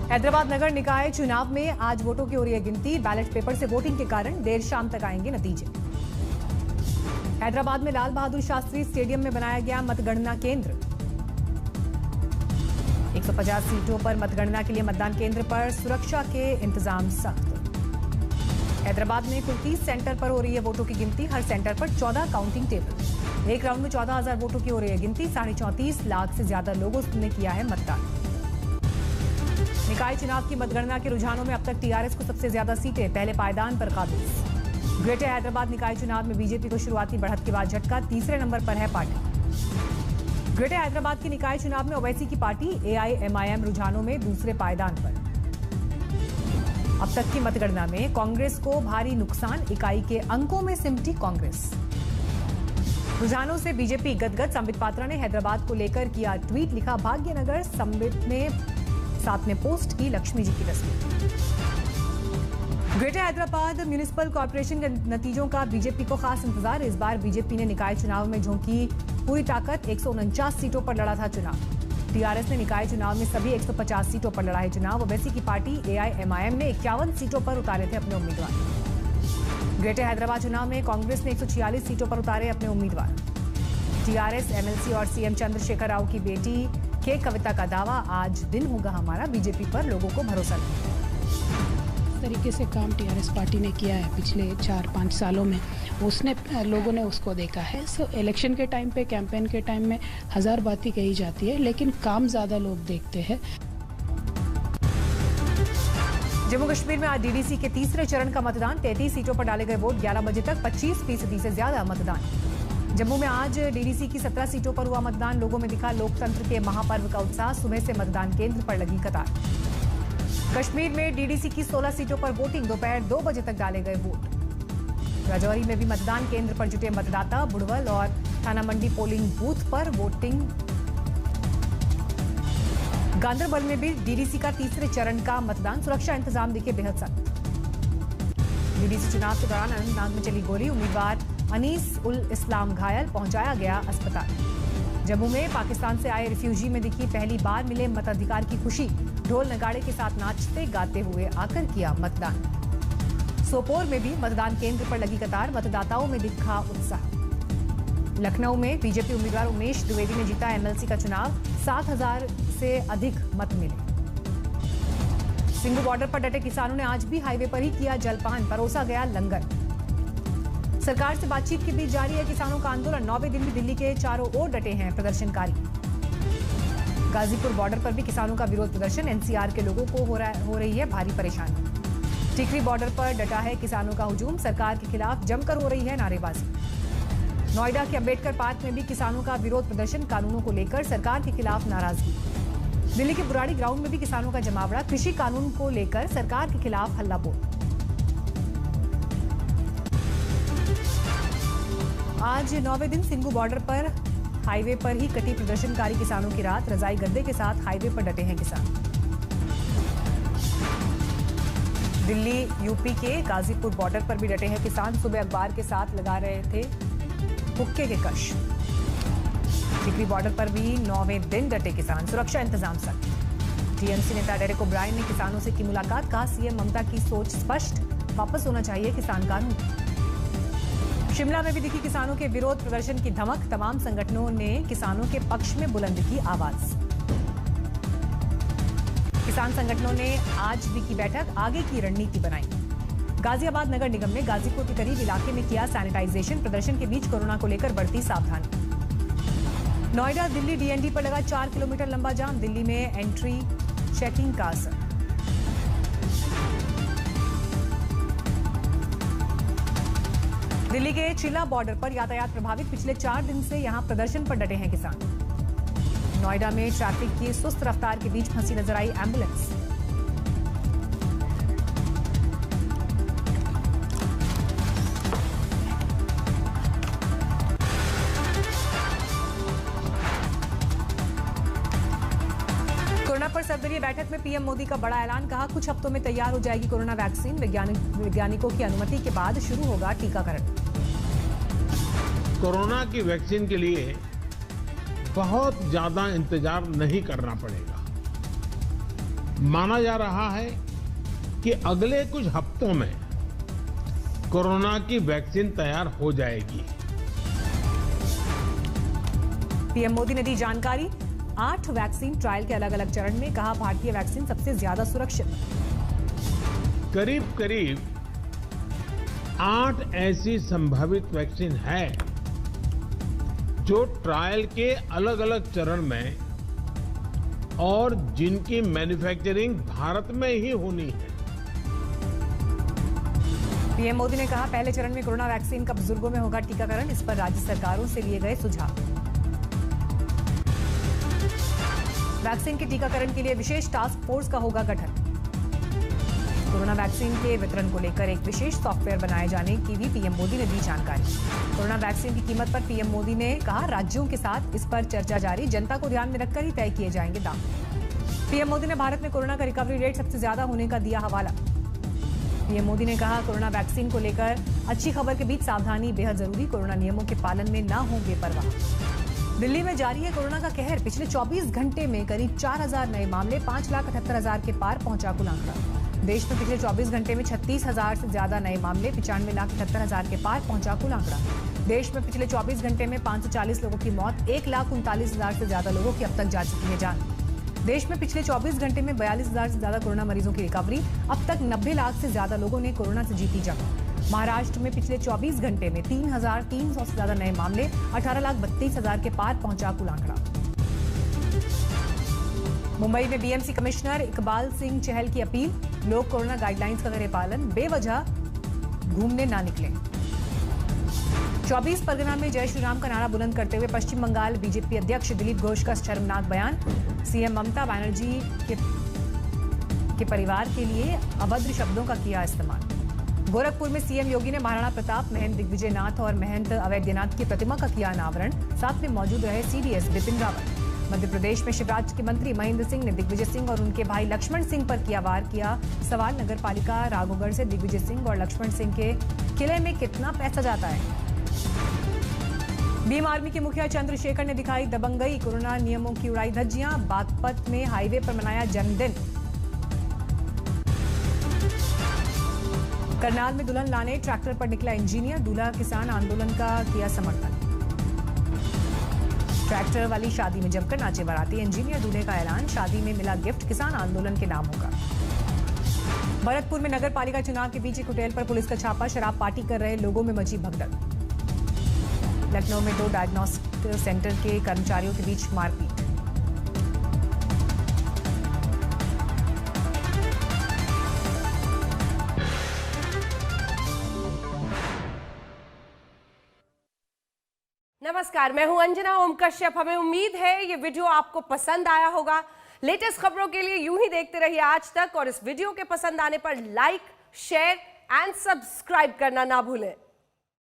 हैदराबाद नगर निकाय चुनाव में आज वोटों की हो रही है गिनती। बैलेट पेपर से वोटिंग के कारण देर शाम तक आएंगे नतीजे। हैदराबाद में लाल बहादुर शास्त्री स्टेडियम में बनाया गया मतगणना केंद्र। 150 सीटों पर मतगणना के लिए मतदान केंद्र पर सुरक्षा के इंतजाम सख्त। हैदराबाद में कुल 30 सेंटर पर हो रही है वोटों की गिनती। हर सेंटर पर 14 काउंटिंग टेबल। एक राउंड में 14,000 वोटों की हो रही है गिनती। 34.5 लाख से ज्यादा लोगों ने किया है मतदान। निकाय चुनाव की मतगणना के रुझानों में अब तक टीआरएस को सबसे ज्यादा सीटें, पहले पायदान पर काबिज। ग्रेटर हैदराबाद निकाय चुनाव में बीजेपी को शुरुआती बढ़त के बाद झटका, तीसरे नंबर पर है पार्टी। ग्रेटर हैदराबाद के निकाय चुनाव में ओवैसी की पार्टी एआईएमआईएम रुझानों में दूसरे पायदान पर। अब तक की मतगणना में कांग्रेस को भारी नुकसान, इकाई के अंकों में सिमटी कांग्रेस। रुझानों से बीजेपी गदगद। संबित पात्रा ने हैदराबाद को लेकर किया ट्वीट, लिखा भाग्यनगर। संबित ने साथ में पोस्ट की लक्ष्मी जी की तस्वीर। ग्रेटर हैदराबाद म्युनिसिपल कॉर्पोरेशन के नतीजों का बीजेपी को खास इंतजार। इस बार बीजेपी ने निकाय चुनाव में झोंकी पूरी ताकत। 149 सीटों पर लड़ा था चुनाव। टीआरएस ने निकाय चुनाव में सभी 150 सीटों पर लड़ा है चुनाव। ओवैसी की पार्टी एआईएमआईएम ने 51 सीटों पर उतारे थे अपने उम्मीदवार। ग्रेटर हैदराबाद चुनाव में कांग्रेस ने 146 सीटों पर उतारे अपने उम्मीदवार। टीआरएस, एमएलसी और सीएम चंद्रशेखर राव की बेटी के कविता का दावा, आज दिन होगा हमारा, बीजेपी पर लोगों को भरोसा नहीं। इस तरीके से काम टीआरएस पार्टी ने किया है पिछले 4-5 सालों में, उसने लोगों ने उसको देखा है। सो इलेक्शन के टाइम पे, कैंपेन के टाइम में 1000 बातें कही जाती है, लेकिन काम ज्यादा लोग देखते हैं। जम्मू कश्मीर में आज डीडीसी के तीसरे चरण का मतदान। 33 सीटों पर डाले गए वोट। 11 बजे तक 25% से ज्यादा मतदान। जम्मू में आज डीडीसी की 17 सीटों पर हुआ मतदान। लोगों में दिखा लोकतंत्र के महापर्व का उत्साह। सुबह से मतदान केंद्र पर लगी कतार। कश्मीर में डीडीसी की 16 सीटों पर वोटिंग। दोपहर 2 बजे तक डाले गए वोट। राजौरी में भी मतदान केंद्र पर जुटे मतदाता। बुढ़वल और थाना मंडी पोलिंग बूथ पर वोटिंग। गांदरबल में भी डीडीसी का तीसरे चरण का मतदान। सुरक्षा इंतजाम दिखे बेहद सख्त। डीडीसी चुनाव के दौरान अनंतनाग में चली गोली। उम्मीदवार अनीस उल इस्लाम घायल, पहुंचाया गया अस्पताल। जम्मू में पाकिस्तान से आए रिफ्यूजी में दिखी पहली बार मिले मताधिकार की खुशी। ढोल नगाड़े के साथ नाचते गाते हुए आकर किया मतदान। सोपोर में भी मतदान केंद्र पर लगी कतार। मतदाताओं में दिखा उत्साह। लखनऊ में बीजेपी उम्मीदवार उमेश द्विवेदी ने जीता एमएलसी का चुनाव। 7,000 से अधिक मत मिले। सिंगू बॉर्डर पर डटे किसानों ने आज भी हाईवे पर ही किया जलपान, परोसा गया लंगर। सरकार से बातचीत के बीच जारी है किसानों का आंदोलन। 9वें दिन भी दिल्ली के चारों ओर डटे हैं प्रदर्शनकारी। गाजीपुर बॉर्डर पर भी किसानों का विरोध प्रदर्शन। एनसीआर के लोगों को हो रही है भारी परेशानी। टिकरी बॉर्डर पर डटा है किसानों का हुजूम। सरकार के खिलाफ जमकर हो रही है नारेबाजी। नोएडा के अंबेडकर पार्क में भी किसानों का विरोध प्रदर्शन। कानूनों को लेकर सरकार के खिलाफ नाराजगी। दिल्ली के बुराड़ी ग्राउंड में भी किसानों का जमावड़ा। कृषि कानून को लेकर सरकार के खिलाफ हल्ला बोल। आज 9वें दिन सिंगू बॉर्डर पर हाईवे पर ही कटी प्रदर्शनकारी किसानों की रात। रजाई गद्दे के साथ हाईवे पर डटे हैं किसान। दिल्ली यूपी के गाजीपुर बॉर्डर पर भी डटे हैं किसान। सुबह अखबार के साथ लगा रहे थे हुक्के के कश। टिकरी बॉर्डर पर भी 9वें दिन डटे किसान। सुरक्षा इंतजाम सख्त। टीएमसी नेता डेरेक ओब्रायन ने किसानों से की मुलाकात। कहा सीएम ममता की सोच स्पष्ट, वापस होना चाहिए किसान कानून। शिमला में भी दिखी किसानों के विरोध प्रदर्शन की धमक। तमाम संगठनों ने किसानों के पक्ष में बुलंद की आवाज। किसान संगठनों ने आज भी की बैठक, आगे की रणनीति बनाई। गाजियाबाद नगर निगम ने गाजीपुर के करीब इलाके में किया सैनिटाइजेशन। प्रदर्शन के बीच कोरोना को लेकर बढ़ती सावधानी। नोएडा दिल्ली डीएनडी पर लगा 4 किलोमीटर लंबा जाम। दिल्ली में एंट्री चेकिंग का असर। दिल्ली के चिल्ला बॉर्डर पर यातायात प्रभावित। पिछले 4 दिन से यहां प्रदर्शन पर डटे हैं किसान। नोएडा में ट्रैफिक की सुस्त रफ्तार के बीच फंसी नजर आई एम्बुलेंस। कोरोना पर सर्वदलीय बैठक में पीएम मोदी का बड़ा ऐलान। कहा कुछ हफ्तों में तैयार हो जाएगी कोरोना वैक्सीन। वैज्ञानिकों की अनुमति के बाद शुरू होगा टीकाकरण। कोरोना की वैक्सीन के लिए बहुत ज्यादा इंतजार नहीं करना पड़ेगा। माना जा रहा है कि अगले कुछ हफ्तों में कोरोना की वैक्सीन तैयार हो जाएगी। पीएम मोदी ने दी जानकारी, 8 वैक्सीन ट्रायल के अलग अलग चरण में, कहा भारतीय वैक्सीन सबसे ज्यादा सुरक्षित। करीब करीब 8 ऐसी संभावित वैक्सीन है जो ट्रायल के अलग अलग चरण में और जिनकी मैन्युफैक्चरिंग भारत में ही होनी है। पीएम मोदी ने कहा पहले चरण में कोरोना वैक्सीन का बुजुर्गों में होगा टीकाकरण, इस पर राज्य सरकारों से लिए गए सुझाव। वैक्सीन के टीकाकरण के लिए विशेष टास्क फोर्स का होगा गठन। कोरोना वैक्सीन के वितरण को लेकर एक विशेष सॉफ्टवेयर बनाए जाने की भी पीएम मोदी ने दी जानकारी। कोरोना वैक्सीन की कीमत पर पीएम मोदी ने कहा राज्यों के साथ इस पर चर्चा जारी, जनता को ध्यान में रखकर ही तय किए जाएंगे दाम। पीएम मोदी ने भारत में कोरोना का रिकवरी रेट सबसे ज्यादा होने का दिया हवाला। पीएम मोदी ने कहा कोरोना वैक्सीन को लेकर अच्छी खबर के बीच सावधानी बेहद जरूरी, कोरोना नियमों के पालन में ना हो बेपरवाह। दिल्ली में जारी है कोरोना का कहर, पिछले 24 घंटे में करीब 4,000 नए मामले, 5,78,000 के पार पहुंचा कुल आंकड़ा। देश में पिछले 24 घंटे में 36,000 से ज्यादा नए मामले, 95,78,000 के पार पहुंचा कुल आंकड़ा। देश में पिछले 24 घंटे में 540 लोगों की मौत, 1,39,000 से ज्यादा लोगों की अब तक जा चुकी है जान। देश में पिछले 24 घंटे में 42,000 से ज्यादा कोरोना मरीजों की रिकवरी, अब तक 90 लाख से ज्यादा लोगों ने कोरोना से जीती जंग। महाराष्ट्र में पिछले 24 घंटे में 3,300 से ज्यादा नए मामले, 18,32,000 के पार पहुंचा कुल आंकड़ा। मुंबई में बीएमसी कमिश्नर इकबाल सिंह चहल की अपील, लोग कोरोना गाइडलाइंस का करें पालन, बेवजह घूमने ना निकलें। 24 परगना में जय श्री राम का नारा बुलंद करते हुए पश्चिम बंगाल बीजेपी अध्यक्ष दिलीप घोष का शर्मनाक बयान, सीएम ममता बनर्जी के परिवार के लिए अभद्र शब्दों का किया इस्तेमाल। गोरखपुर में सीएम योगी ने महाराणा प्रताप, महंत दिग्विजय नाथ और महंत अवैधनाथ की प्रतिमा का किया अनावरण, साथ में मौजूद रहे सीडीएस बिपिन रावत। मध्य प्रदेश में शिवराज के मंत्री महेंद्र सिंह ने दिग्विजय सिंह और उनके भाई लक्ष्मण सिंह पर किया वार किया सवाल, नगर पालिका राघोगढ़ से दिग्विजय सिंह और लक्ष्मण सिंह के किले में कितना पैसा जाता है। भीम आर्मी के मुखिया चंद्रशेखर ने दिखाई दबंगई, कोरोना नियमों की उड़ाई धज्जियां, बागपत में हाईवे पर मनाया जन्मदिन। करनाल में दुल्हन लाने ट्रैक्टर पर निकला इंजीनियर, दूल्हा किसान आंदोलन का किया समर्थन। ट्रैक्टर वाली शादी में जमकर नाचे बाराती, इंजीनियर दूल्हे का ऐलान, शादी में मिला गिफ्ट, किसान आंदोलन के नाम होगा। भरतपुर में नगर पालिका चुनाव के बीच एक होटल पर पुलिस का छापा, शराब पार्टी कर रहे लोगों में मची भगदड़। लखनऊ में 2 डायग्नोस्टिक सेंटर के कर्मचारियों के बीच मारपीट। नमस्कार, मैं हूं अंजना ओम कश्यप। हमें उम्मीद है ये वीडियो आपको पसंद आया होगा। लेटेस्ट खबरों के लिए यूं ही देखते रहिए आज तक, और इस वीडियो के पसंद आने पर लाइक, शेयर एंड सब्सक्राइब करना ना भूलें।